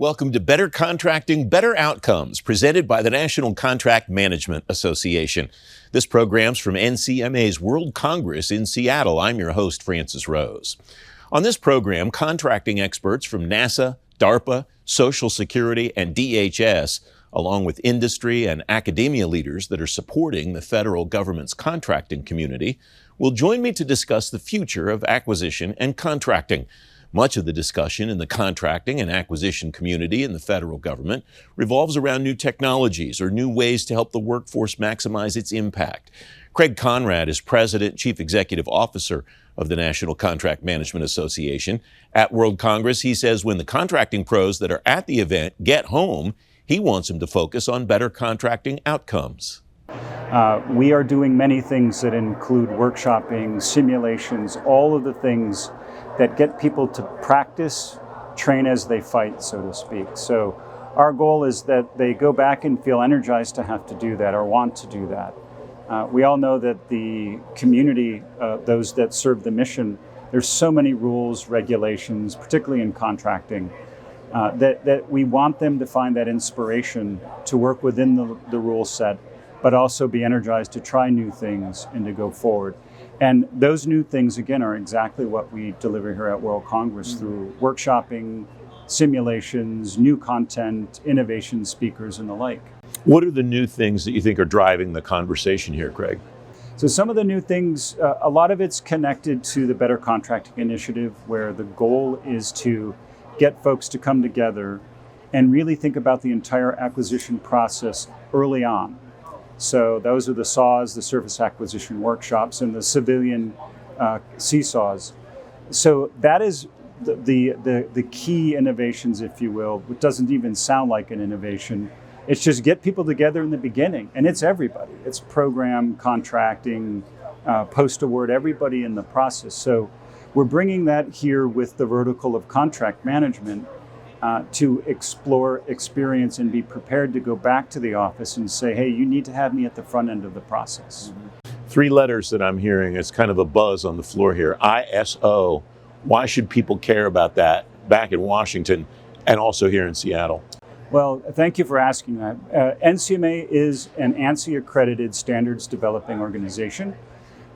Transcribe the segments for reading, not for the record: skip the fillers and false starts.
Welcome to Better Contracting, Better Outcomes, presented by the National Contract Management Association. This program's from NCMA's World Congress in Seattle. I'm your host, Francis Rose. On this program, contracting experts from NASA, DARPA, Social Security, and DHS, along with industry and academia leaders that are supporting the federal government's contracting community, will join me to discuss the future of acquisition and contracting. Much of the discussion in the contracting and acquisition community in the federal government revolves around new technologies or new ways to help the workforce maximize its impact. Craig Conrad is President, Chief Executive Officer of the National Contract Management Association. At World Congress, he says when the contracting pros that are at the event get home, he wants them to focus on better contracting outcomes. We are doing many things that include workshopping, simulations, all of the things that get people to practice, train as they fight, so to speak. So our goal is that they go back and feel energized to have to do that or want to do that. We all know that the community, those that serve the mission, there's so many rules, regulations, particularly in contracting, that we want them to find that inspiration to work within the rule set, but also be energized to try new things and to go forward. And those new things, again, are exactly what we deliver here at World Congress through workshopping, simulations, new content, innovation speakers, and the like. What are the new things that you think are driving the conversation here, Craig? So some of the new things, a lot of it's connected to the Better Contracting Initiative, where the goal is to get folks to come together and really think about the entire acquisition process early on. So those are the SAWs, the Surface Acquisition Workshops, and the civilian CSAWs. So that is the key innovations, if you will. It doesn't even sound like an innovation. It's just get people together in the beginning, and it's everybody. It's program, contracting, post-award, everybody in the process. So we're bringing that here with the vertical of contract management to explore, experience, and be prepared to go back to the office and say, hey, you need to have me at the front end of the process. Three letters that I'm hearing, it's kind of a buzz on the floor here. ISO. Why should people care about that back in Washington and also here in Seattle? Well, thank you for asking that. NCMA is an ANSI accredited standards developing organization.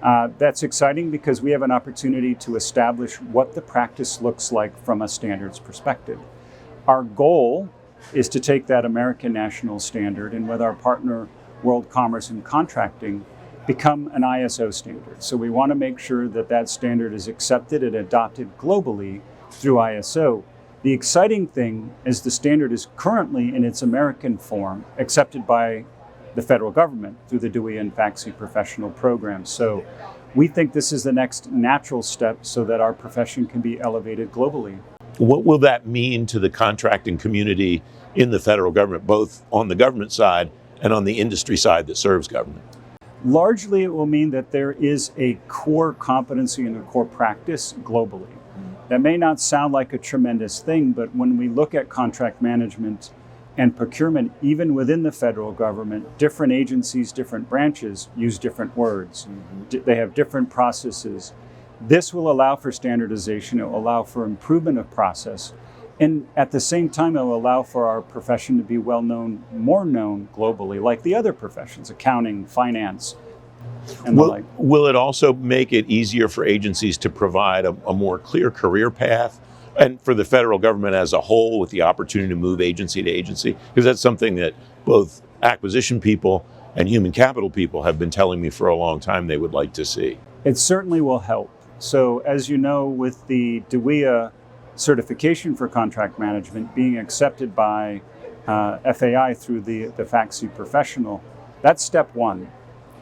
That's exciting because we have an opportunity to establish what the practice looks like from a standards perspective. Our goal is to take that American national standard and with our partner, World Commerce and Contracting, become an ISO standard. So we want to make sure that that standard is accepted and adopted globally through ISO. The exciting thing is the standard is currently in its American form accepted by the federal government through the DOE and FACSI professional programs. So we think this is the next natural step so that our profession can be elevated globally. What will that mean to the contracting community in the federal government, both on the government side and on the industry side that serves government? Largely, it will mean that there is a core competency and a core practice globally. That may not sound like a tremendous thing, but when we look at contract management and procurement, even within the federal government, different agencies, different branches use different words. They have different processes. This will allow for standardization, it will allow for improvement of process, and at the same time, it will allow for our profession to be well known, more known globally, like the other professions, accounting, finance, and the like. Will it also make it easier for agencies to provide a more clear career path? And for the federal government as a whole, with the opportunity to move agency to agency? Because that's something that both acquisition people and human capital people have been telling me for a long time they would like to see. It certainly will help. So as you know, with the DOE certification for contract management being accepted by FAI through the FACSI professional, that's step one.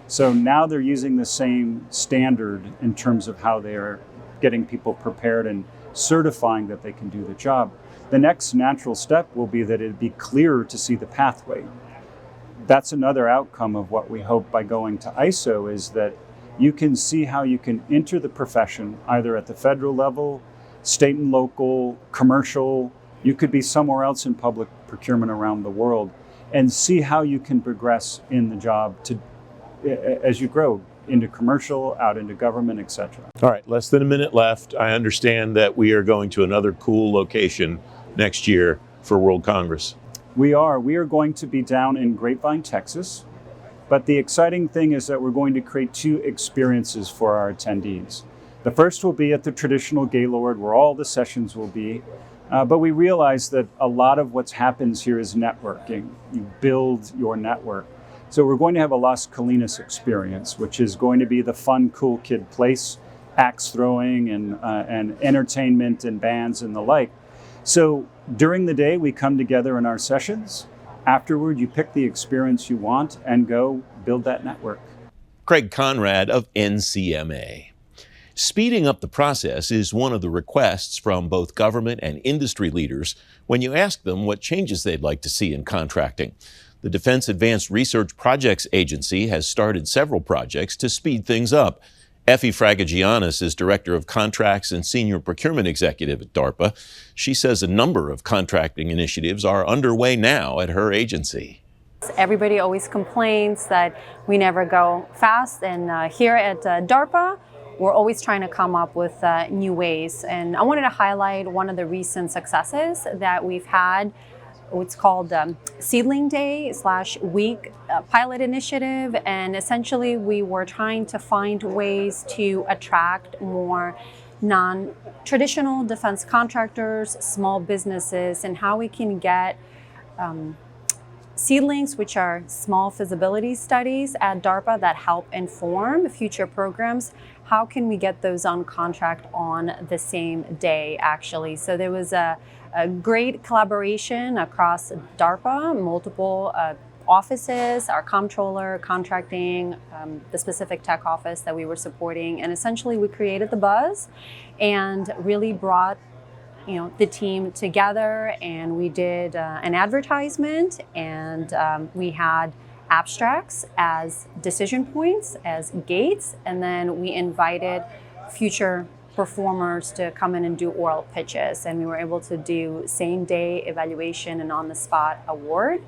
So now they're using the same standard in terms of how they're getting people prepared and certifying that they can do the job. The next natural step will be that it'd be clearer to see the pathway. That's another outcome of what we hope by going to ISO is that you can see how you can enter the profession either at the federal level, state and local, commercial, you could be somewhere else in public procurement around the world, and see how you can progress in the job as you grow into commercial, out into government, etc. All right, less than a minute left. I understand that we are going to another cool location next year. for World Congress? We are. We are going to be down in Grapevine, Texas. But the exciting thing is that we're going to create 2 experiences for our attendees. The first will be at the traditional Gaylord, where all the sessions will be. But we realize that a lot of what happens here is networking. You build your network. So we're going to have a Las Colinas experience, which is going to be the fun, cool kid place, axe throwing and entertainment and bands and the like. So during the day, we come together in our sessions. Afterward, you pick the experience you want and go build that network. Craig Conrad of NCMA. Speeding up the process is one of the requests from both government and industry leaders when you ask them what changes they'd like to see in contracting. The Defense Advanced Research Projects Agency has started several projects to speed things up. Effie Fragagianis is Director of Contracts and Senior Procurement Executive at DARPA. She says a number of contracting initiatives are underway now at her agency. Everybody always complains that we never go fast, and here at DARPA, we're always trying to come up with new ways. And I wanted to highlight one of the recent successes that we've had. It's called Seedling Day / Week pilot initiative. And essentially we were trying to find ways to attract more non-traditional defense contractors, small businesses, and how we can get seedlings, which are small feasibility studies at DARPA that help inform future programs. How can we get those on contract on the same day, actually? So there was a great collaboration across DARPA, multiple offices, our comptroller, contracting, the specific tech office that we were supporting. And essentially we created the buzz and really brought the team together, and we did an advertisement, and we had abstracts as decision points, as gates, and then we invited future performers to come in and do oral pitches, and we were able to do same day evaluation and on the spot award,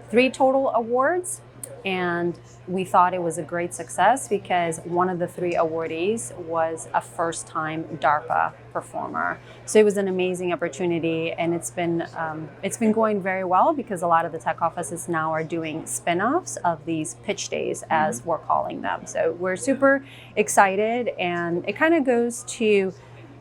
3 total awards. And we thought it was a great success because one of the 3 awardees was a first-time DARPA performer. So it was an amazing opportunity, and it's been going very well because a lot of the tech offices now are doing spin-offs of these pitch days, as we're calling them. So we're super excited, and it kind of goes to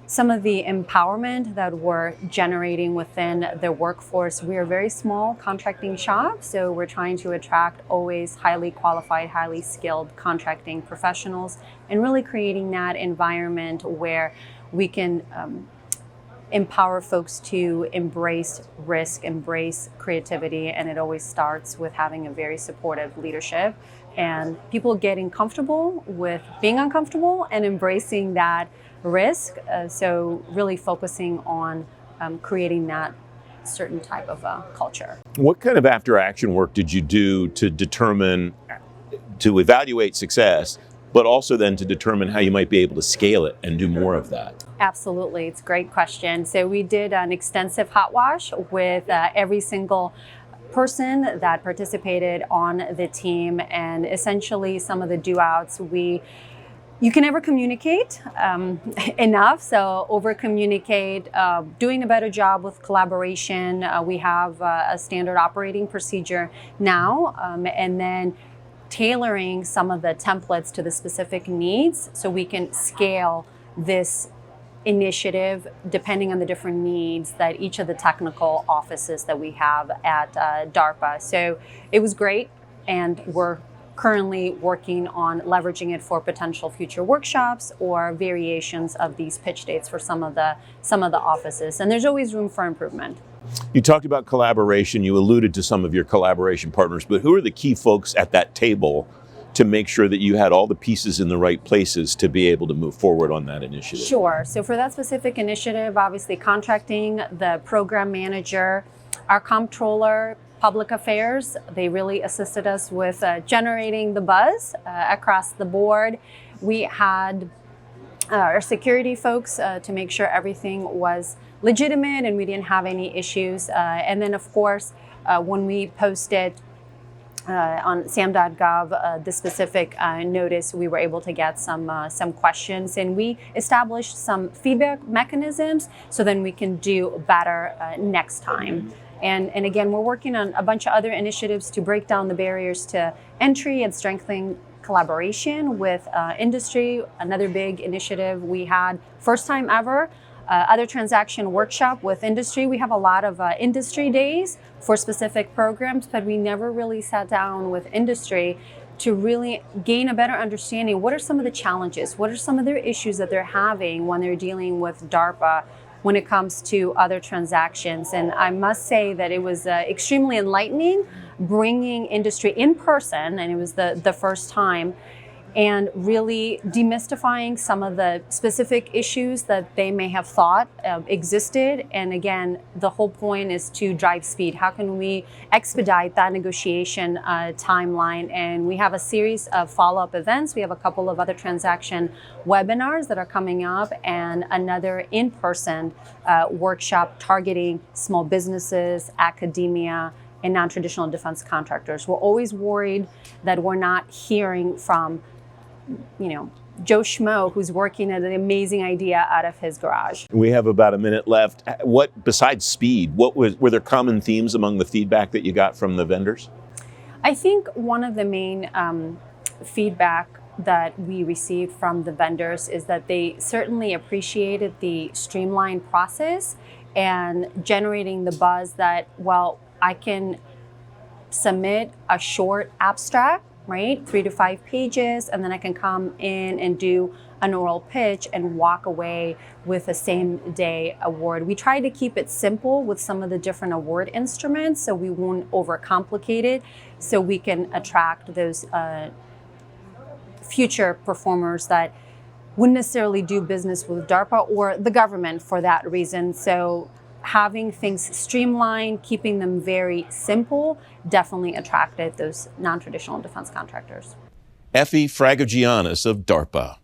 some of the empowerment that we're generating within the workforce. We are a very small contracting shop, so we're trying to attract always highly qualified, highly skilled contracting professionals, and really creating that environment where we can empower folks to embrace risk, embrace creativity, and it always starts with having a very supportive leadership and people getting comfortable with being uncomfortable and embracing that risk. So really focusing on creating that certain type of culture. What kind of after-action work did you do to evaluate success, but also then to determine how you might be able to scale it and do more of that? Absolutely, it's a great question. So we did an extensive hot wash with every single person that participated on the team, and essentially some of the do-outs you can never communicate enough, so over-communicate, doing a better job with collaboration. We have a standard operating procedure now, and then tailoring some of the templates to the specific needs so we can scale this initiative depending on the different needs that each of the technical offices that we have at DARPA. So it was great, and we're currently working on leveraging it for potential future workshops or variations of these pitch dates for some of the offices. And there's always room for improvement. You talked about collaboration. You alluded to some of your collaboration partners, but who are the key folks at that table to make sure that you had all the pieces in the right places to be able to move forward on that initiative? Sure. So for that specific initiative, obviously contracting, the program manager, our comptroller, public affairs, they really assisted us with generating the buzz across the board. We had our security folks to make sure everything was legitimate and we didn't have any issues. And then of course, when we posted on sam.gov, the specific notice, we were able to get some questions, and we established some feedback mechanisms so then we can do better next time. And again, we're working on a bunch of other initiatives to break down the barriers to entry and strengthening collaboration with industry. Another big initiative we had, first time ever, other transaction workshop with industry. We have a lot of industry days for specific programs, but we never really sat down with industry to really gain a better understanding. What are some of the challenges? What are some of their issues that they're having when they're dealing with DARPA when it comes to other transactions? And I must say that it was extremely enlightening bringing industry in person, and it was the first time, and really demystifying some of the specific issues that they may have thought existed. And again, the whole point is to drive speed. How can we expedite that negotiation timeline? And we have a series of follow-up events. We have a couple of other transaction webinars that are coming up, and another in-person workshop targeting small businesses, academia, and non-traditional defense contractors. We're always worried that we're not hearing from Joe Schmo, who's working at an amazing idea out of his garage. We have about a minute left. What, besides speed, were there common themes among the feedback that you got from the vendors? I think one of the main feedback that we received from the vendors is that they certainly appreciated the streamlined process and generating the buzz that, well, I can submit a short abstract, right? 3 to 5 pages, and then I can come in and do an oral pitch and walk away with a same day award. We try to keep it simple with some of the different award instruments so we won't overcomplicate it, so we can attract those future performers that wouldn't necessarily do business with DARPA or the government for that reason. So having things streamlined, keeping them very simple, definitely attracted those non-traditional defense contractors. Effie Fragogiannis of DARPA.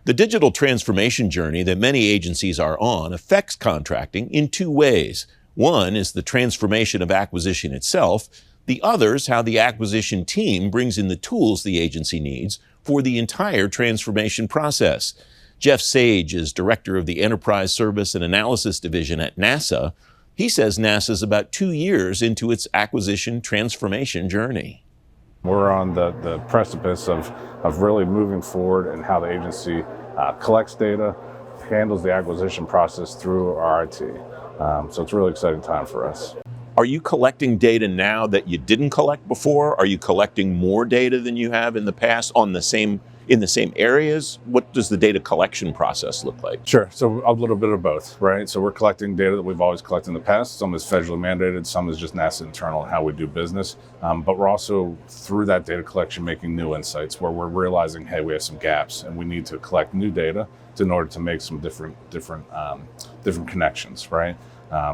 The digital transformation journey that many agencies are on affects contracting in 2 ways. One is the transformation of acquisition itself. The other is how the acquisition team brings in the tools the agency needs for the entire transformation process. Jeff Sage is director of the Enterprise Service and Analysis Division at NASA. He says NASA's about 2 years into its acquisition transformation journey. We're on the precipice of really moving forward in how the agency collects data, handles the acquisition process through our IT. So it's a really exciting time for us. Are you collecting data now that you didn't collect before? Are you collecting more data than you have in the past in the same areas? What does the data collection process look like? Sure. So a little bit of both, right? So we're collecting data that we've always collected in the past. Some is federally mandated, some is just NASA internal and how we do business. But we're also, through that data collection, making new insights where we're realizing, hey, we have some gaps and we need to collect new data in order to make some different connections, right?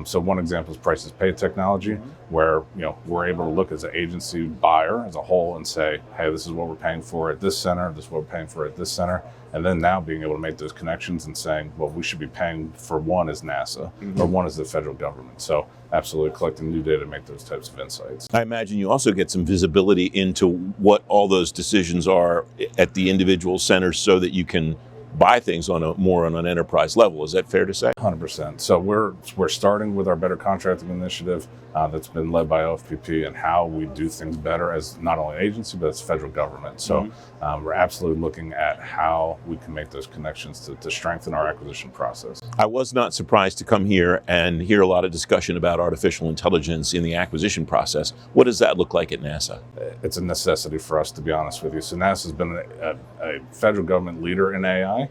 So one example is prices paid technology, where we're able to look as an agency buyer as a whole and say, hey, this is what we're paying for at this center, this is what we're paying for at this center, and then now being able to make those connections and saying, well, we should be paying for one as NASA or one as the federal government. So absolutely collecting new data to make those types of insights. I imagine you also get some visibility into what all those decisions are at the individual centers so that you can buy things more on an enterprise level. Is that fair to say? 100%. So we're starting with our Better Contracting initiative that's been led by OFPP and how we do things better as not only an agency, but as federal government. So we're absolutely looking at how we can make those connections to strengthen our acquisition process. I was not surprised to come here and hear a lot of discussion about artificial intelligence in the acquisition process. What does that look like at NASA? It's a necessity for us, to be honest with you. So NASA's been a federal government leader in AI.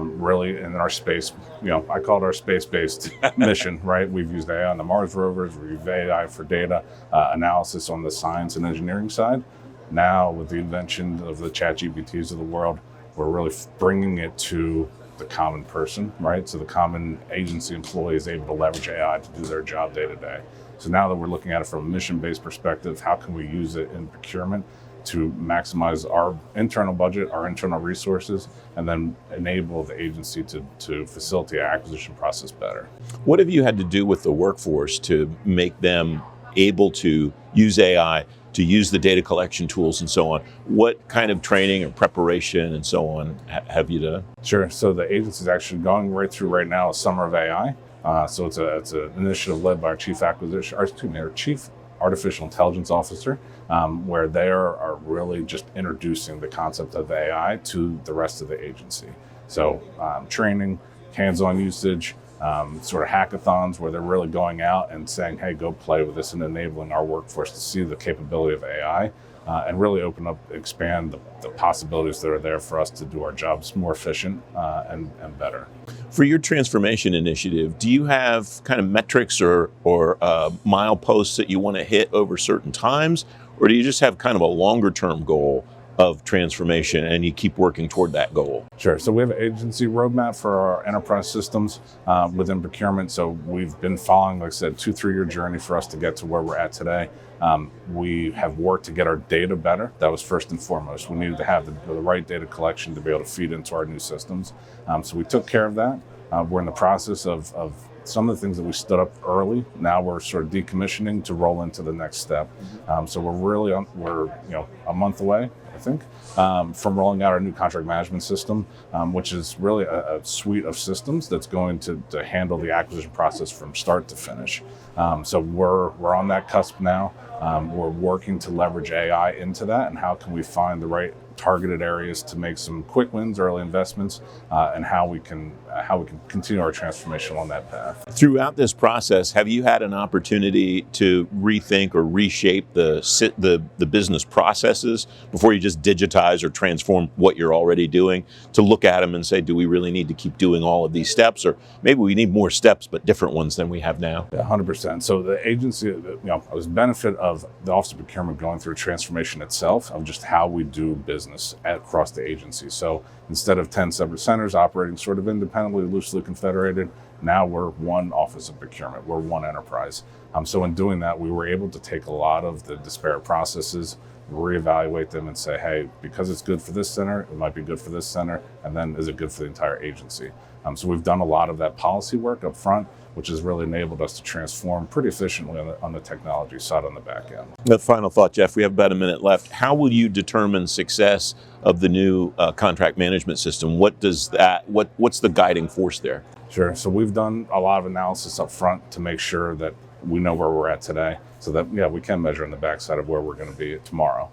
Really in our space, I call it our space-based mission, right? We've used AI on the Mars rovers, we've used AI for data analysis on the science and engineering side. Now, with the invention of the ChatGPTs of the world, we're really bringing it to the common person, right? So the common agency employee is able to leverage AI to do their job day to day. So now that we're looking at it from a mission-based perspective, how can we use it in procurement to maximize our internal budget, our internal resources, and then enable the agency to facilitate our acquisition process better. What have you had to do with the workforce to make them able to use AI to use the data collection tools and so on. What kind of training or preparation and so on have you done? Sure. So the agency is actually going right through right now a Summer of AI. So it's an initiative led by our Chief Artificial Intelligence Officer, where they are really just introducing the concept of AI to the rest of the agency. So training, hands-on usage, sort of hackathons where they're really going out and saying, hey, go play with this, and enabling our workforce to see the capability of AI and really expand the possibilities that are there for us to do our jobs more efficient and better. For your transformation initiative, do you have kind of metrics or mileposts that you want to hit over certain times, or do you just have kind of a longer term goal of transformation and you keep working toward that goal? Sure. So we have an agency roadmap for our enterprise systems within procurement. So we've been following, like I said, 2-3 year journey for us to get to where we're at today. We have worked to get our data better. That was first and foremost. We needed to have the right data collection to be able to feed into our new systems. So we took care of that. We're in the process of some of the things that we stood up early. Now we're sort of decommissioning to roll into the next step. So we're a month away, I think, from rolling out our new contract management system, which is really a suite of systems that's going to handle the acquisition process from start to finish. So we're on that cusp now. We're working to leverage AI into that, and how can we find the right targeted areas to make some quick wins, early investments, and how we can continue our transformation on that path. Throughout this process, have you had an opportunity to rethink or reshape the business processes before you just digitize or transform what you're already doing, to look at them and say, do we really need to keep doing all of these steps, or maybe we need more steps but different ones than we have now? Yeah, 100%. So the agency, was benefit of the Office of Procurement going through transformation itself of just how we do business across the agency. So instead of 10 separate centers operating sort of independently, loosely confederated, now we're one Office of Procurement, we're one enterprise. So in doing that, we were able to take a lot of the disparate processes, reevaluate them and say, hey, because it's good for this center, it might be good for this center, and then is it good for the entire agency? So we've done a lot of that policy work up front, which has really enabled us to transform pretty efficiently on the technology side on the back end. The final thought, Jeff, we have about a minute left. How will you determine success of the new contract management system? What's the guiding force there? Sure. So we've done a lot of analysis up front to make sure that we know where we're at today, so that we can measure on the backside of where we're going to be tomorrow.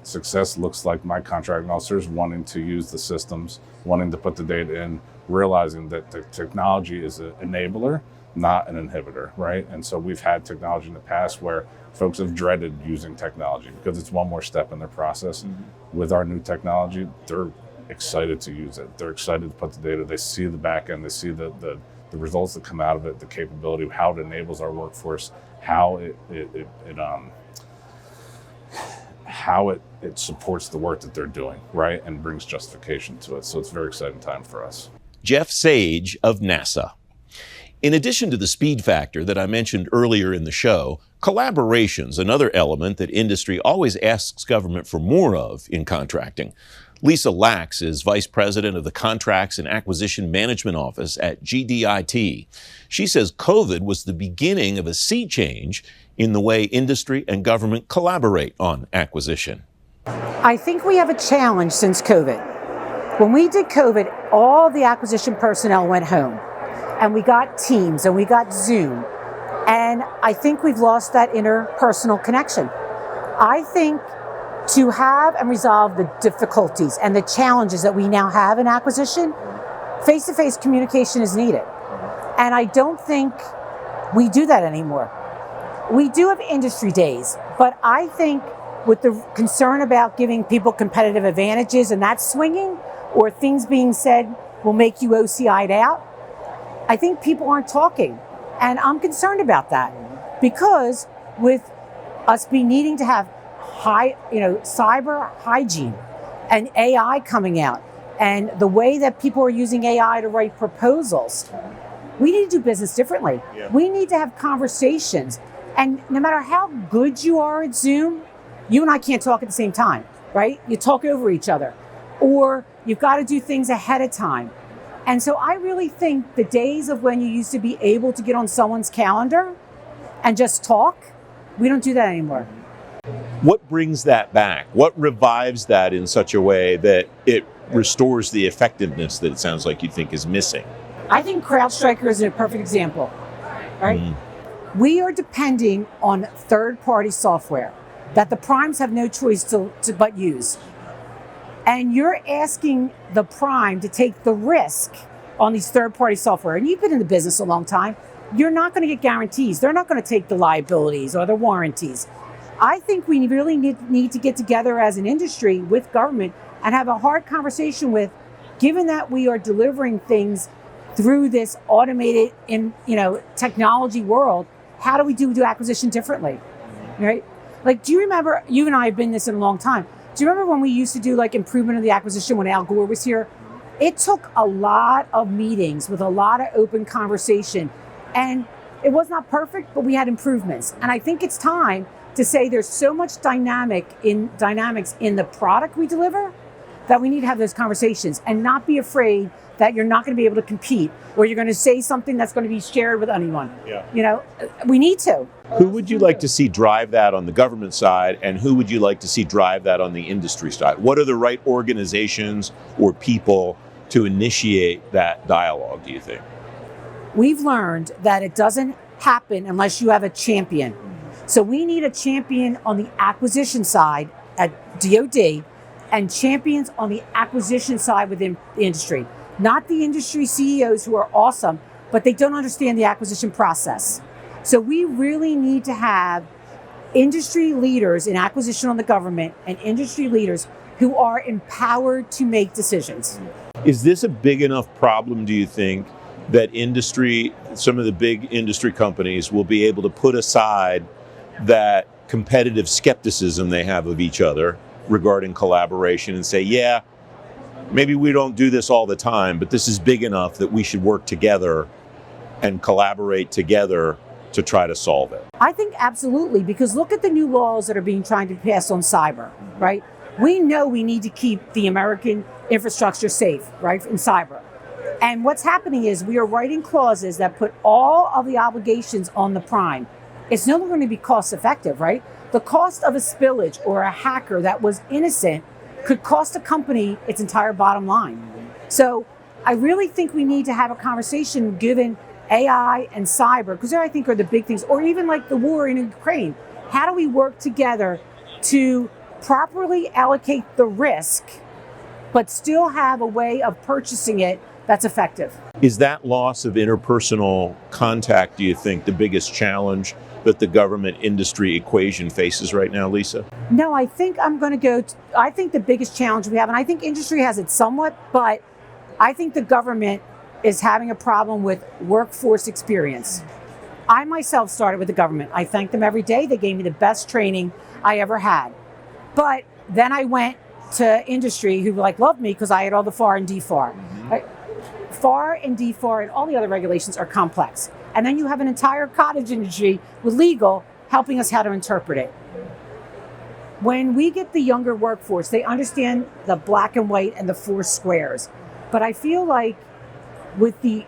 Success looks like my contracting officers wanting to use the systems, wanting to put the data in, realizing that the technology is an enabler, not an inhibitor, right? And so we've had technology in the past where folks have dreaded using technology because it's one more step in their process. Mm-hmm. With our new technology, they're excited to use it. They're excited to put the data. They see the back end. They see the results that come out of it, the capability, how it enables our workforce, how it supports the work that they're doing, right? And brings justification to it. So it's a very exciting time for us. Jeff Sage of NASA. In addition to the speed factor that I mentioned earlier in the show, collaboration's another element that industry always asks government for more of in contracting. Lisa Lax is Vice President of the Contracts and Acquisition Management Office at GDIT. She says COVID was the beginning of a sea change in the way industry and government collaborate on acquisition. I think we have a challenge since COVID. When we did COVID, all the acquisition personnel went home, and we got Teams and we got Zoom, and I think we've lost that interpersonal connection. I think to have and resolve the difficulties and the challenges that we now have in acquisition, face-to-face communication is needed. And I don't think we do that anymore. We do have industry days, but I think with the concern about giving people competitive advantages and that swinging, or things being said will make you OCI'd out, I think people aren't talking. And I'm concerned about that, because with us needing to have cyber hygiene and AI coming out, and the way that people are using AI to write proposals, we need to do business differently. Yeah. We need to have conversations. And no matter how good you are at Zoom, you and I can't talk at the same time, right? You talk over each other, or you've got to do things ahead of time. And so I really think the days of when you used to be able to get on someone's calendar and just talk, we don't do that anymore. What brings that back? What revives that in such a way that it restores the effectiveness that it sounds like you think is missing? I think CrowdStrike is a perfect example, right? We are depending on third-party software that the primes have no choice to but use. And you're asking the prime to take the risk on these third-party software. And you've been in the business a long time. You're not going to get guarantees. They're not going to take the liabilities or the warranties. I think we really need to get together as an industry with government and have a hard conversation with, given that we are delivering things through this automated technology world, how do we do acquisition differently, right? Like, do you remember, you and I have been in this in a long time. Do you remember when we used to do like improvement of the acquisition when Al Gore was here? It took a lot of meetings with a lot of open conversation, and it was not perfect, but we had improvements. And I think it's time to say there's so much dynamics in the product we deliver that we need to have those conversations and not be afraid that you're not going to be able to compete or you're going to say something that's going to be shared with anyone. Yeah. We need to. Who would you like to see drive that on the government side, and who would you like to see drive that on the industry side? What are the right organizations or people to initiate that dialogue, do you think? We've learned that it doesn't happen unless you have a champion. So we need a champion on the acquisition side at DoD and champions on the acquisition side within the industry. Not the industry CEOs who are awesome, but they don't understand the acquisition process. So we really need to have industry leaders in acquisition on the government and industry leaders who are empowered to make decisions. Is this a big enough problem, do you think, that some of the big industry companies will be able to put aside that competitive skepticism they have of each other regarding collaboration and say, yeah, maybe we don't do this all the time, but this is big enough that we should work together and collaborate together to try to solve it? I think absolutely, because look at the new laws that are being tried to pass on cyber, right? We know we need to keep the American infrastructure safe, right, in cyber. And what's happening is we are writing clauses that put all of the obligations on the prime. It's no longer going to be cost effective, right? The cost of a spillage or a hacker that was innocent could cost a company its entire bottom line. So I really think we need to have a conversation given AI and cyber, because I think are the big things, or even like the war in Ukraine. How do we work together to properly allocate the risk, but still have a way of purchasing it that's effective? Is that loss of interpersonal contact, do you think, the biggest challenge that the government industry equation faces right now, Lisa? No, I think I think the biggest challenge we have, and I think industry has it somewhat, but I think the government is having a problem with workforce experience. I myself started with the government. I thank them every day. They gave me the best training I ever had. But then I went to industry who loved me because I had all the FAR and DFAR. Right? FAR and DFAR and all the other regulations are complex. And then you have an entire cottage industry with legal helping us how to interpret it. When we get the younger workforce, they understand the black and white and the four squares. But I feel like with the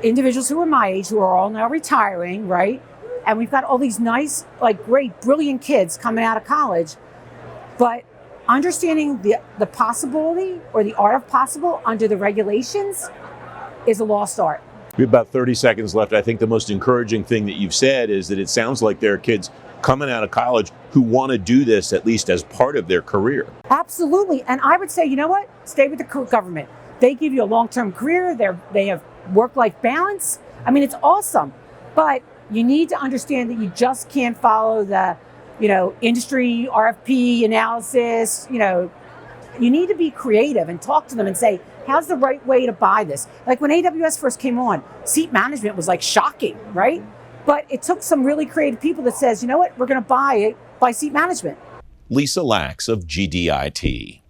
individuals who are my age, who are all now retiring, right? And we've got all these nice, great, brilliant kids coming out of college, but understanding the possibility or the art of possible under the regulations is a lost art. We have about 30 seconds left. I think the most encouraging thing that you've said is that it sounds like there are kids coming out of college who want to do this at least as part of their career. Absolutely. And I would say, you know what? Stay with the government. They give you a long-term career. They have work-life balance. I mean, it's awesome. But you need to understand that you just can't follow the, industry RFP analysis. You need to be creative and talk to them and say, how's the right way to buy this? Like when AWS first came on, seat management was shocking, right? But it took some really creative people that says, you know what, we're going to buy seat management. Lisa Lax of GDIT.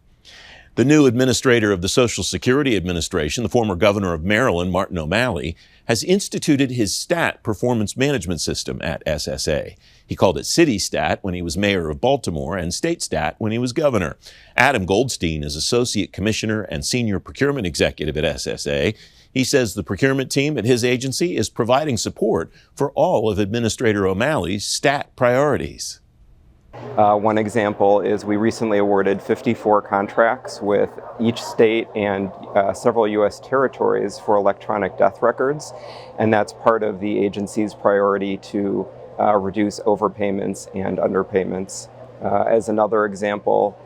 The new administrator of the Social Security Administration, the former governor of Maryland, Martin O'Malley, has instituted his STAT performance management system at SSA. He called it City Stat when he was mayor of Baltimore and State Stat when he was governor. Adam Goldstein is associate commissioner and senior procurement executive at SSA. He says the procurement team at his agency is providing support for all of Administrator O'Malley's STAT priorities. One example is we recently awarded 54 contracts with each state and several U.S. territories for electronic death records, and that's part of the agency's priority to reduce overpayments and underpayments. As another example,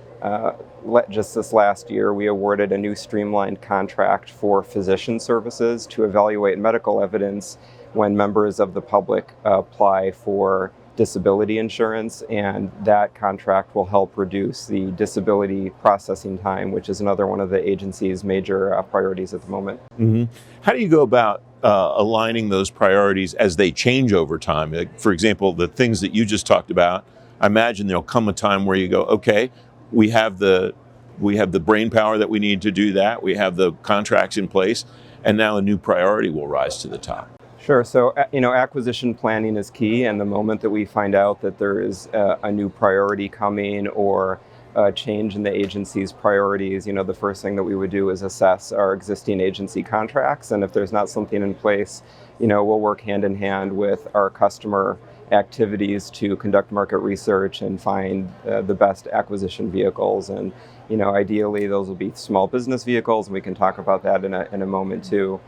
just this last year, we awarded a new streamlined contract for physician services to evaluate medical evidence when members of the public apply for disability insurance, and that contract will help reduce the disability processing time, which is another one of the agency's major priorities at the moment. Mm-hmm. How do you go about aligning those priorities as they change over time? Like, for example, the things that you just talked about, I imagine there'll come a time where you go, okay, we have the brain power that we need to do that, we have the contracts in place, and now a new priority will rise to the top. Sure. So, acquisition planning is key, and the moment that we find out that there is a new priority coming or a change in the agency's priorities, the first thing that we would do is assess our existing agency contracts, and if there's not something in place, we'll work hand in hand with our customer activities to conduct market research and find the best acquisition vehicles. And, ideally those will be small business vehicles, and we can talk about that in a moment too.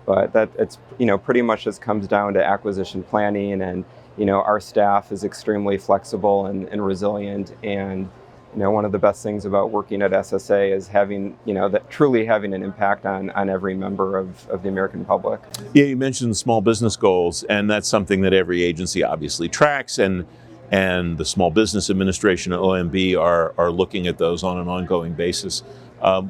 But it's pretty much just comes down to acquisition planning, and our staff is extremely flexible and resilient. And one of the best things about working at SSA is having truly having an impact on every member of the American public. Yeah, you mentioned small business goals, and that's something that every agency obviously tracks, and the Small Business Administration and OMB are looking at those on an ongoing basis.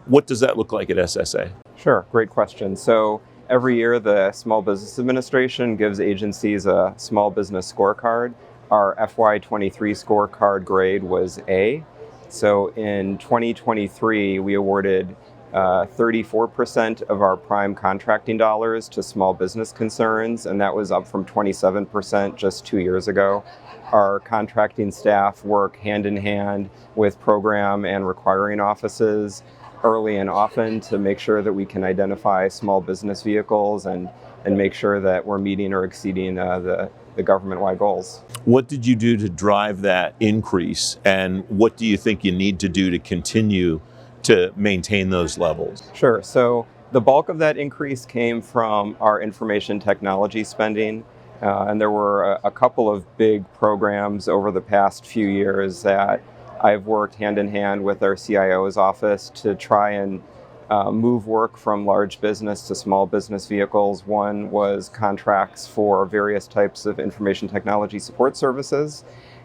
What does that look like at SSA? Sure, great question. So every year, the Small Business Administration gives agencies a small business scorecard. Our FY23 scorecard grade was A. So in 2023, we awarded 34% of our prime contracting dollars to small business concerns, and that was up from 27% just 2 years ago. Our contracting staff work hand in hand with program and requiring offices early and often to make sure that we can identify small business vehicles and make sure that we're meeting or exceeding the government-wide goals. What did you do to drive that increase, and what do you think you need to do to continue to maintain those levels? Sure. So the bulk of that increase came from our information technology spending, and there were a couple of big programs over the past few years that I've worked hand in hand with our CIO's office to try and move work from large business to small business vehicles. One was contracts for various types of information technology support services.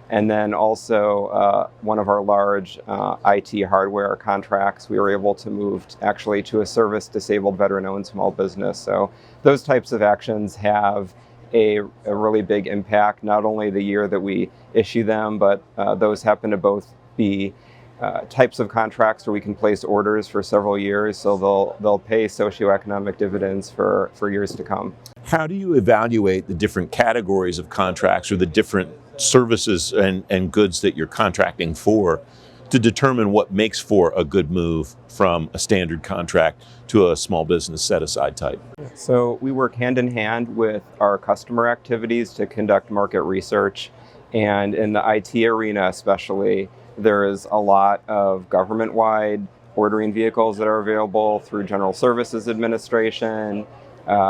And then also one of our large IT hardware contracts, we were able to move actually to a service-disabled veteran-owned small business. So those types of actions have a really big impact, not only the year that we issue them, but those happen to both be types of contracts where we can place orders for several years, so they'll pay socioeconomic dividends for years to come. How do you evaluate the different categories of contracts or the different services and goods that you're contracting for to determine what makes for a good move from a standard contract to a small business set-aside type? So we work hand in hand with our customer activities to conduct market research, and in the IT arena especially, there is a lot of government-wide ordering vehicles that are available through General Services Administration.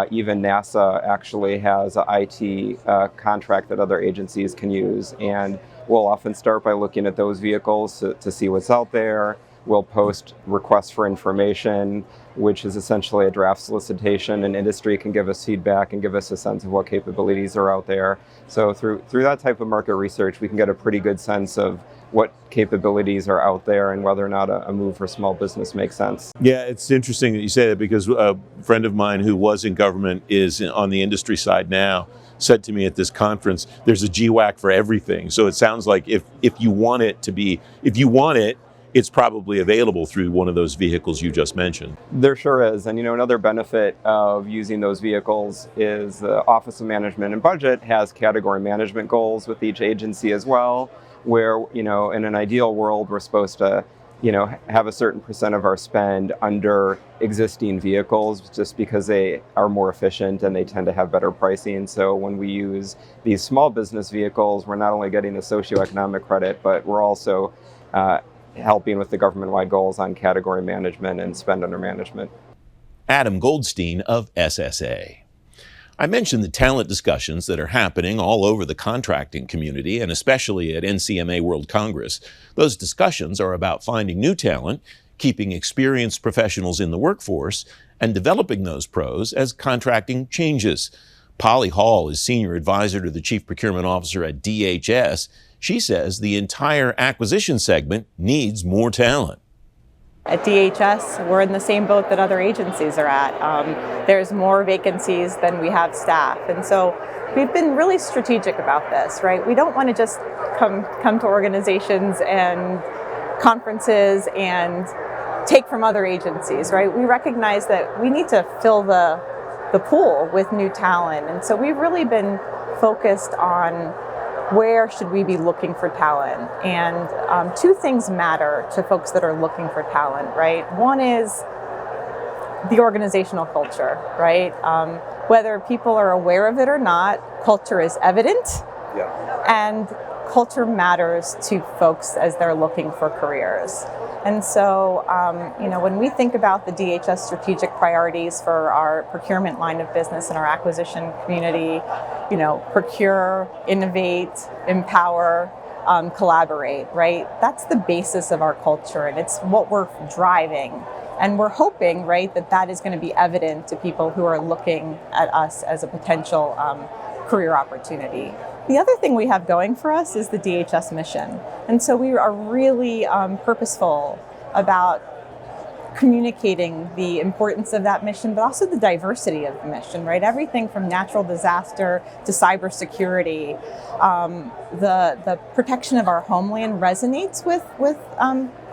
Even NASA actually has an IT contract that other agencies can use. And we'll often start by looking at those vehicles to see what's out there. We'll post requests for information, which is essentially a draft solicitation, and industry can give us feedback and give us a sense of what capabilities are out there. So through that type of market research, we can get a pretty good sense of what capabilities are out there and whether or not a move for small business makes sense. Yeah, it's interesting that you say that, because a friend of mine who was in government is on the industry side now said to me at this conference, there's a GWAC for everything. So it sounds like if you want it, it's probably available through one of those vehicles you just mentioned. There sure is. And another benefit of using those vehicles is the Office of Management and Budget has category management goals with each agency as well, where, in an ideal world, we're supposed to have a certain percent of our spend under existing vehicles just because they are more efficient and they tend to have better pricing. So when we use these small business vehicles, we're not only getting the socioeconomic credit, but we're also helping with the government-wide goals on category management and spend under management. Adam Goldstein of SSA. I mentioned the talent discussions that are happening all over the contracting community and especially at NCMA World Congress. Those discussions are about finding new talent, keeping experienced professionals in the workforce, and developing those pros as contracting changes. Polly Hall is Senior Advisor to the Chief Procurement Officer at DHS. She says the entire acquisition segment needs more talent. At DHS, we're in the same boat that other agencies are at. There's more vacancies than we have staff. And so we've been really strategic about this, right? We don't want to just come to organizations and conferences and take from other agencies, right? We recognize that we need to fill the pool with new talent. And so we've really been focused on where should we be looking for talent? And two things matter to folks that are looking for talent, right? One is the organizational culture, right? Whether people are aware of it or not, culture is evident. Yeah. And culture matters to folks as they're looking for careers. And so, when we think about the DHS strategic priorities for our procurement line of business and our acquisition community, procure, innovate, empower, collaborate, right? That's the basis of our culture, and it's what we're driving. And we're hoping, right, that is going to be evident to people who are looking at us as a potential career opportunity. The other thing we have going for us is the DHS mission. And so we are really purposeful about communicating the importance of that mission, but also the diversity of the mission, right? Everything from natural disaster to cybersecurity, the protection of our homeland resonates with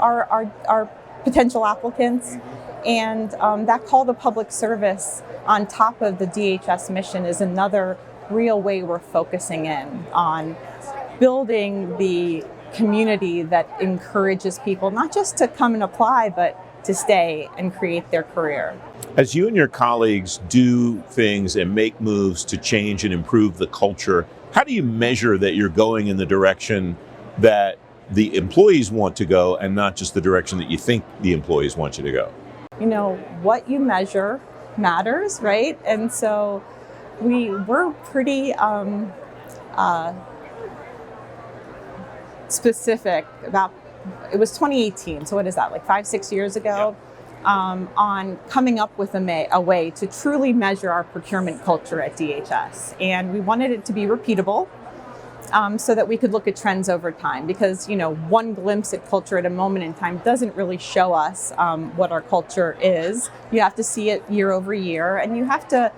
our potential applicants. And that call to public service on top of the DHS mission is another real way we're focusing in on building the community that encourages people not just to come and apply, but to stay and create their career. As you and your colleagues do things and make moves to change and improve the culture, how do you measure that you're going in the direction that the employees want to go and not just the direction that you think the employees want you to go? What you measure matters, right? And so we're pretty specific about, it was 2018, so what is that, like 5-6 years ago, on coming up with a way to truly measure our procurement culture at DHS. And we wanted it to be repeatable so that we could look at trends over time, because one glimpse at culture at a moment in time doesn't really show us what our culture is. You have to see it year over year, and you have to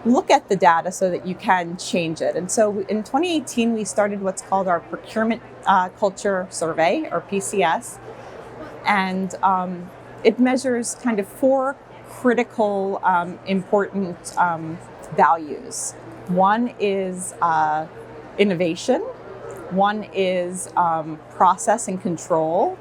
look at the data so that you can change it. And so in 2018, we started what's called our Procurement Culture Survey, or PCS. And it measures kind of 4 critical, important values. One is innovation. One is process and control.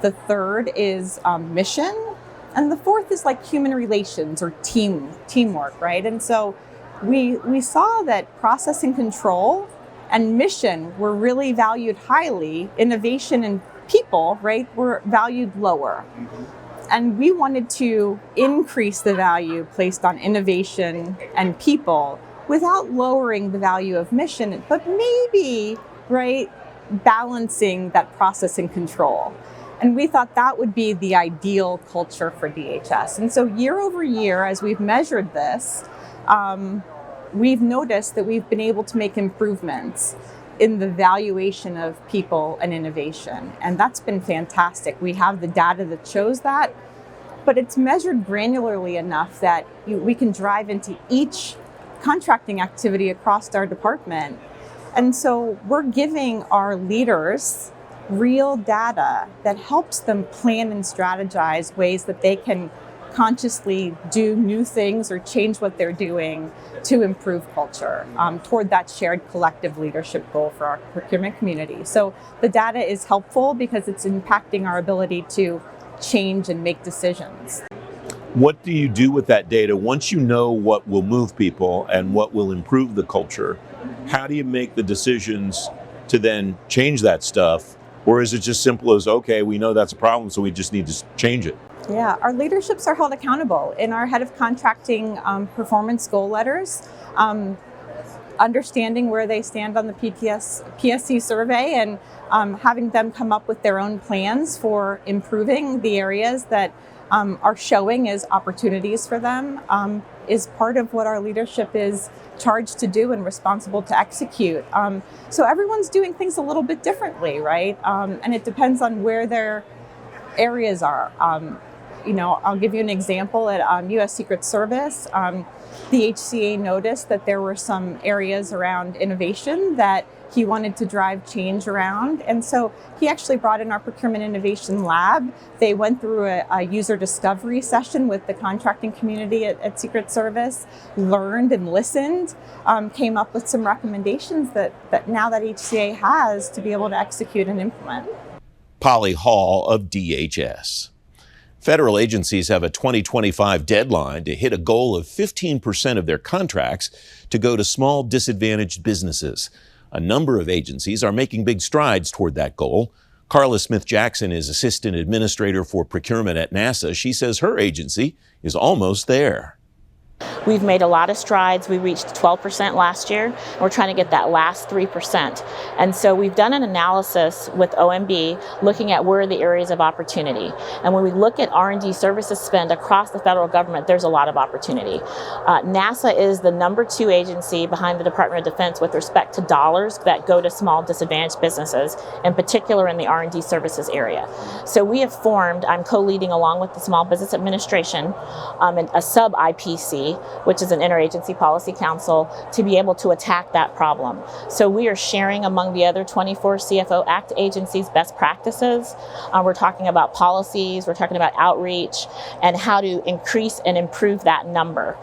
The third is mission. And the fourth is like human relations or teamwork, right? And so we saw that process and control and mission were really valued highly. Innovation and people, right, were valued lower. And we wanted to increase the value placed on innovation and people without lowering the value of mission, but maybe, right, balancing that process and control. And we thought that would be the ideal culture for DHS. And so year over year, as we've measured this, we've noticed that we've been able to make improvements in the valuation of people and innovation. And that's been fantastic. We have the data that shows that, but it's measured granularly enough that we can drive into each contracting activity across our department. And so we're giving our leaders real data that helps them plan and strategize ways that they can consciously do new things or change what they're doing to improve culture toward that shared collective leadership goal for our procurement community. So the data is helpful because it's impacting our ability to change and make decisions. What do you do with that data once you know what will move people and what will improve the culture? How do you make the decisions to then change that stuff? Or is it just simple as, okay, we know that's a problem, so we just need to change it? Yeah, our leaderships are held accountable. In our head of contracting performance goal letters, understanding where they stand on the PSC survey and having them come up with their own plans for improving the areas that are showing as opportunities for them is part of what our leadership is charged to do and responsible to execute. So everyone's doing things a little bit differently, right? And it depends on where their areas are. I'll give you an example at U.S. Secret Service. The HCA noticed that there were some areas around innovation that he wanted to drive change around. And so he actually brought in our Procurement Innovation Lab. They went through a user discovery session with the contracting community at Secret Service, learned and listened, came up with some recommendations that now that HCA has to be able to execute and implement. Polly Hall of DHS. Federal agencies have a 2025 deadline to hit a goal of 15% of their contracts to go to small disadvantaged businesses. A number of agencies are making big strides toward that goal. Carla Smith-Jackson is Assistant Administrator for Procurement at NASA. She says her agency is almost there. We've made a lot of strides. We reached 12% last year. We're trying to get that last 3%. And so we've done an analysis with OMB looking at where are the areas of opportunity. And when we look at R&D services spend across the federal government, there's a lot of opportunity. NASA is the number 2 agency behind the Department of Defense with respect to dollars that go to small disadvantaged businesses, in particular in the R&D services area. So we have formed, I'm co-leading along with the Small Business Administration, a sub-IPC, which is an interagency policy council, to be able to attack that problem. So we are sharing among the other 24 CFO Act agencies best practices. We're talking about policies, we're talking about outreach, and how to increase and improve that number.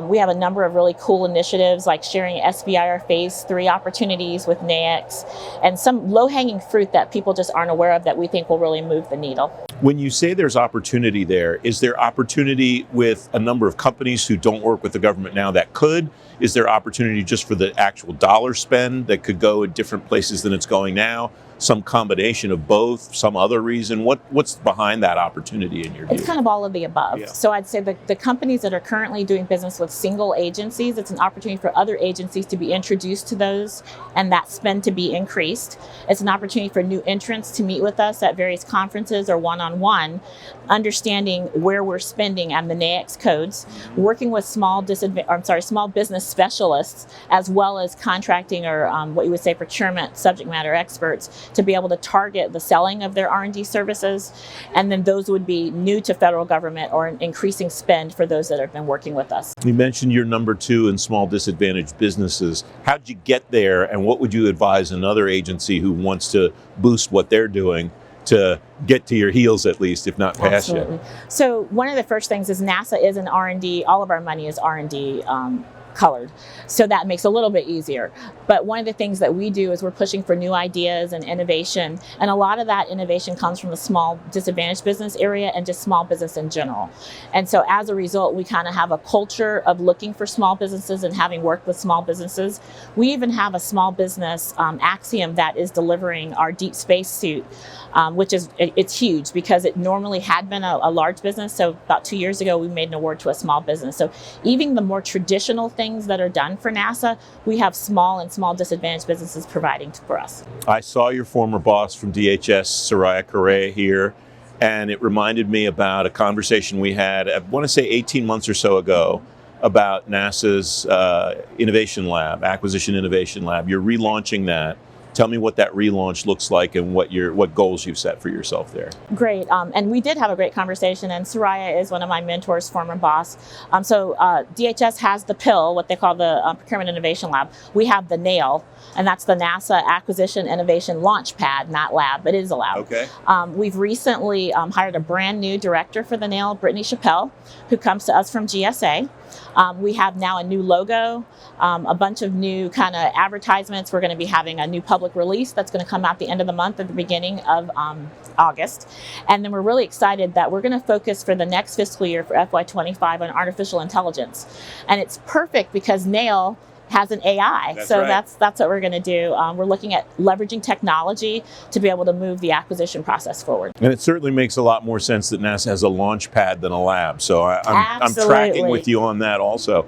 We have a number of really cool initiatives like sharing SBIR Phase 3 opportunities with NAICS, and some low-hanging fruit that people just aren't aware of that we think will really move the needle. When you say there's opportunity there, is there opportunity with a number of companies who don't work with the government now that could? Is there opportunity just for the actual dollar spend that could go in different places than it's going now? Some combination of both, some other reason? What's behind that opportunity in your view? It's kind of all of the above. Yeah. So I'd say the companies that are currently doing business with single agencies, it's an opportunity for other agencies to be introduced to those and that spend to be increased. It's an opportunity for new entrants to meet with us at various conferences or one-on-one, understanding where we're spending and the NAICS codes, working with small business specialists, as well as contracting or what you would say procurement subject matter experts, to be able to target the selling of their R&D services. And then those would be new to federal government or an increasing spend for those that have been working with us. You mentioned you're number 2 in small disadvantaged businesses. How'd you get there, and what would you advise another agency who wants to boost what they're doing to get to your heels at least, if not past you? So one of the first things is NASA is an R&D, all of our money is R&D colored. So that makes it a little bit easier. But one of the things that we do is we're pushing for new ideas and innovation. And a lot of that innovation comes from the small disadvantaged business area and just small business in general. And so as a result, we kind of have a culture of looking for small businesses and having worked with small businesses. We even have a small business Axiom that is delivering our deep space suit, which is, it's huge because it normally had been a large business. So about 2 years ago, we made an award to a small business. So even the more traditional things that are done for NASA, we have small and small disadvantaged businesses providing for us. I saw your former boss from DHS, Soraya Correa, here, and it reminded me about a conversation we had, I want to say 18 months or so ago, about NASA's innovation lab, acquisition innovation lab. You're relaunching that. Tell me what that relaunch looks like and what goals you've set for yourself there. Great, and we did have a great conversation, and Soraya is one of my mentors, former boss. So DHS has the PIL, what they call the Procurement Innovation Lab. We have the NAIL, and that's the NASA Acquisition Innovation Launch Pad, not lab, but it is a lab. Okay. We've recently hired a brand new director for the NAIL, Brittany Chappelle, who comes to us from GSA. We have now a new logo, a bunch of new kind of advertisements. We're going to be having a new public release that's going to come out the end of the month at the beginning of August. And then we're really excited that we're going to focus for the next fiscal year for FY25 on artificial intelligence. And it's perfect because NAIL has an AI. That's so right. that's what we're going to do. We're looking at leveraging technology to be able to move the acquisition process forward. And it certainly makes a lot more sense that NASA has a launch pad than a lab. So I'm tracking with you on that also.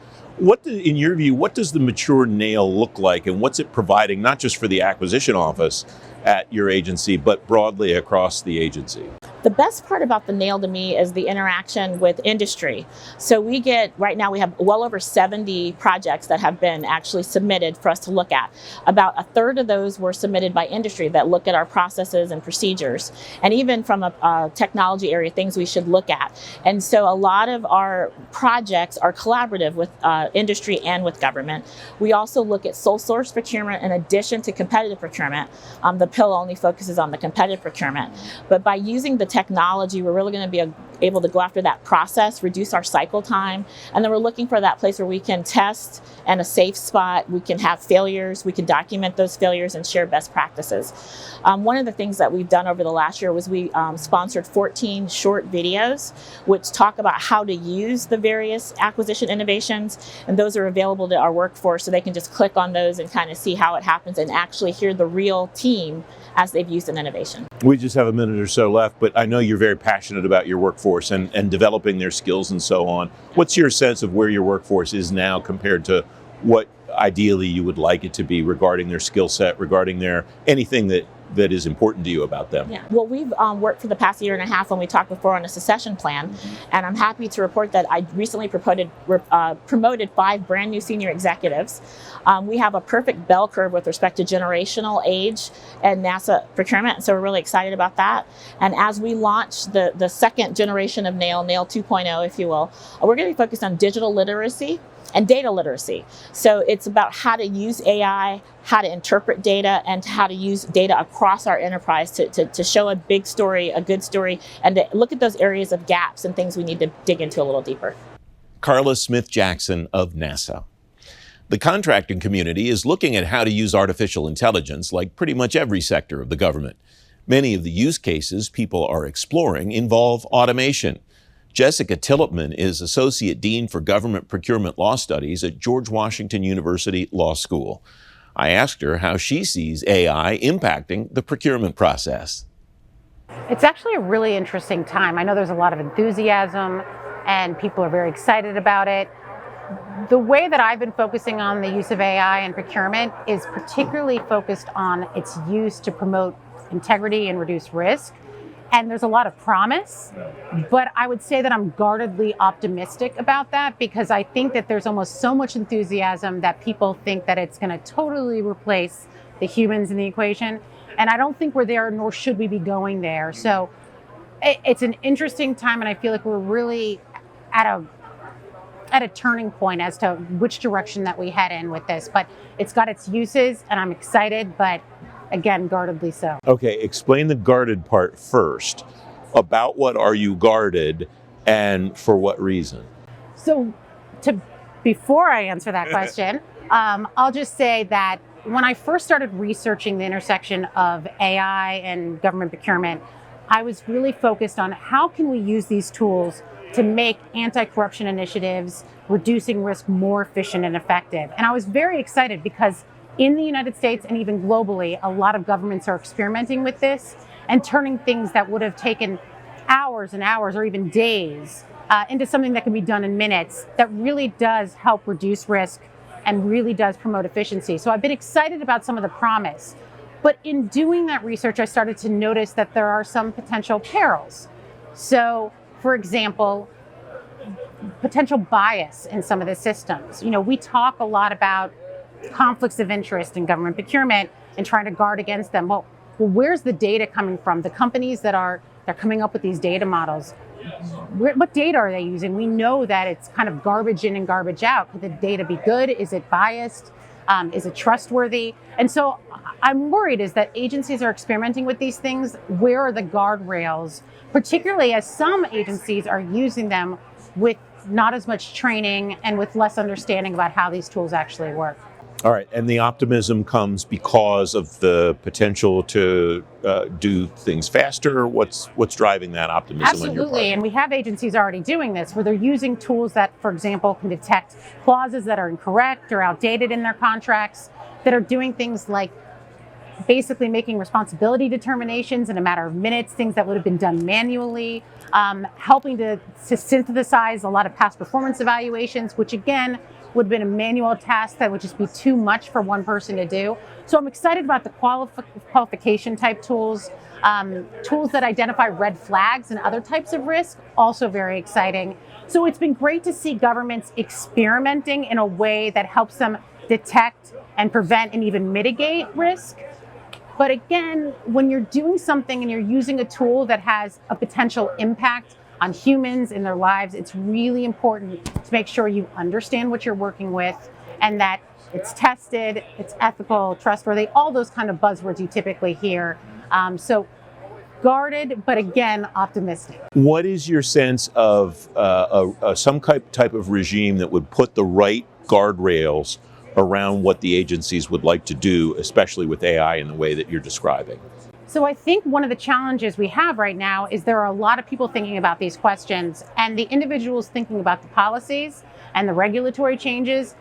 In your view, what does the mature NAIL look like, and what's it providing, not just for the acquisition office at your agency, but broadly across the agency? The best part about the NAIL to me is the interaction with industry. So right now we have well over 70 projects that have been actually submitted for us to look at. About a third of those were submitted by industry that look at our processes and procedures. And even from a technology area, things we should look at. And so a lot of our projects are collaborative with industry and with government. We also look at sole source procurement in addition to competitive procurement. The PIL only focuses on the competitive procurement. But by using the technology, we're really going to be able to go after that process, reduce our cycle time, and then we're looking for that place where we can test and a safe spot. We can have failures, we can document those failures and share best practices. One of the things that we've done over the last year was we sponsored 14 short videos which talk about how to use the various acquisition innovations, and those are available to our workforce so they can just click on those and kind of see how it happens and actually hear the real team as they've used an innovation. We just have a minute or so left, but I know you're very passionate about your workforce and developing their skills and so on. What's your sense of where your workforce is now compared to what ideally you would like it to be regarding their skill set, regarding their anything that is important to you about them? Yeah. Well, we've worked for the past year and a half when we talked before on a succession plan, and I'm happy to report that I recently promoted 5 brand new senior executives. We have a perfect bell curve with respect to generational age and NASA procurement, so we're really excited about that. And as we launch the second generation of NAIL 2.0, if you will, we're going to be focused on digital literacy and data literacy. So it's about how to use AI, how to interpret data, and how to use data across our enterprise to show a big story, a good story, and to look at those areas of gaps and things we need to dig into a little deeper. Carla Smith-Jackson of NASA. The contracting community is looking at how to use artificial intelligence like pretty much every sector of the government. Many of the use cases people are exploring involve automation. Jessica Tillipman is Associate Dean for Government Procurement Law Studies at George Washington University Law School. I asked her how she sees AI impacting the procurement process. It's actually a really interesting time. I know there's a lot of enthusiasm and people are very excited about it. The way that I've been focusing on the use of AI in procurement is particularly focused on its use to promote integrity and reduce risk. And there's a lot of promise, but I would say that I'm guardedly optimistic about that because I think that there's almost so much enthusiasm that people think that it's going to totally replace the humans in the equation. And I don't think we're there, nor should we be going there. So it's an interesting time, and I feel like we're really at a turning point as to which direction that we head in with this. But it's got its uses, and I'm excited, but again, guardedly so. Okay, explain the guarded part first. About what are you guarded and for what reason? So before I answer that question, I'll just say that when I first started researching the intersection of AI and government procurement, I was really focused on how can we use these tools to make anti-corruption initiatives, reducing risk, more efficient and effective. And I was very excited because in the United States and even globally, a lot of governments are experimenting with this and turning things that would have taken hours and hours or even days into something that can be done in minutes that really does help reduce risk and really does promote efficiency. So I've been excited about some of the promise. But in doing that research, I started to notice that there are some potential perils. So, for example, potential bias in some of the systems. You know, we talk a lot about conflicts of interest in government procurement, and trying to guard against them. Well, where's the data coming from? The companies they're coming up with these data models, what data are they using? We know that it's kind of garbage in and garbage out. Could the data be good? Is it biased? Is it trustworthy? And so I'm worried is that agencies are experimenting with these things. Where are the guardrails, particularly as some agencies are using them with not as much training and with less understanding about how these tools actually work? All right, and the optimism comes because of the potential to do things faster. What's driving that optimism? Absolutely, and we have agencies already doing this, where they're using tools that, for example, can detect clauses that are incorrect or outdated in their contracts, that are doing things like basically making responsibility determinations in a matter of minutes, things that would have been done manually, helping to synthesize a lot of past performance evaluations, which again, would have been a manual task that would just be too much for one person to do. So I'm excited about the qualification type tools, tools that identify red flags and other types of risk, also very exciting. So it's been great to see governments experimenting in a way that helps them detect and prevent and even mitigate risk. But again, when you're doing something and you're using a tool that has a potential impact on humans in their lives, it's really important to make sure you understand what you're working with and that it's tested, it's ethical, trustworthy, all those kind of buzzwords you typically hear. So guarded, but again, optimistic. What is your sense of some type of regime that would put the right guardrails around what the agencies would like to do, especially with AI in the way that you're describing? So I think one of the challenges we have right now is there are a lot of people thinking about these questions, and the individuals thinking about the policies and the regulatory changes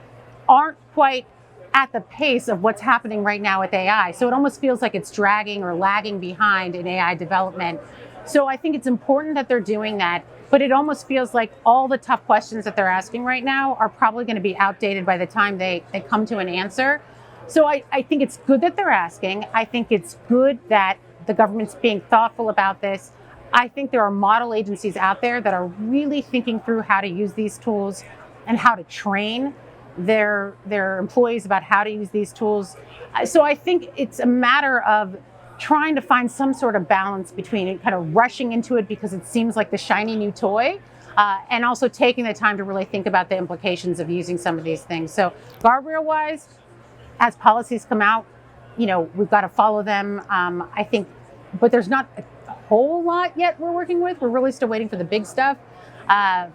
aren't quite at the pace of what's happening right now with AI. So it almost feels like it's dragging or lagging behind in AI development. So I think it's important that they're doing that, but it almost feels like all the tough questions that they're asking right now are probably going to be outdated by the time they come to an answer. So I think it's good that they're asking. I think it's good that the government's being thoughtful about this. I think there are model agencies out there that are really thinking through how to use these tools and how to train their employees about how to use these tools. So I think it's a matter of trying to find some sort of balance between kind of rushing into it because it seems like the shiny new toy, and also taking the time to really think about the implications of using some of these things. So guardrail-wise, as policies come out, we've got to follow them. I think, but there's not a whole lot yet we're working with. We're really still waiting for the big stuff. I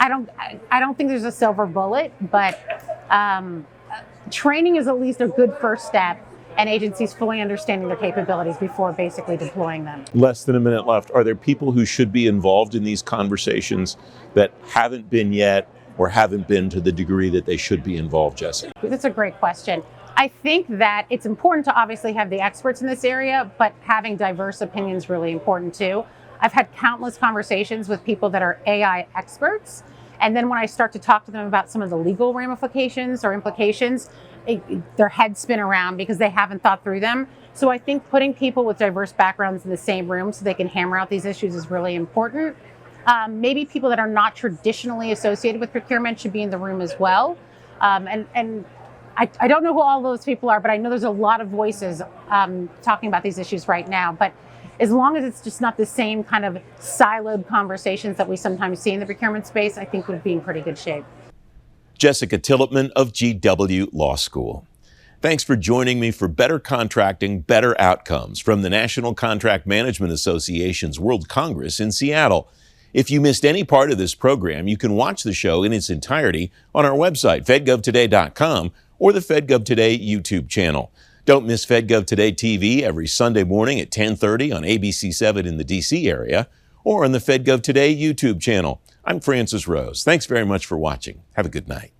don't think there's a silver bullet, but training is at least a good first step, and agencies fully understanding their capabilities before basically deploying them. Less than a minute left. Are there people who should be involved in these conversations that haven't been yet or haven't been to the degree that they should be involved, Jesse? That's a great question. I think that it's important to obviously have the experts in this area, but having diverse opinions is really important too. I've had countless conversations with people that are AI experts, and then when I start to talk to them about some of the legal ramifications or implications, their heads spin around because they haven't thought through them. So I think putting people with diverse backgrounds in the same room so they can hammer out these issues is really important. Maybe people that are not traditionally associated with procurement should be in the room as well. And I don't know who all those people are, but I know there's a lot of voices talking about these issues right now. But as long as it's just not the same kind of siloed conversations that we sometimes see in the procurement space, I think we'd be in pretty good shape. Jessica Tillotman of GW Law School. Thanks for joining me for Better Contracting, Better Outcomes from the National Contract Management Association's World Congress in Seattle. If you missed any part of this program, you can watch the show in its entirety on our website, fedgovtoday.com, or the FedGov Today YouTube channel. Don't miss FedGov Today TV every Sunday morning at 10:30 on ABC7 in the DC area, or on the FedGov Today YouTube channel. I'm Francis Rose. Thanks very much for watching. Have a good night.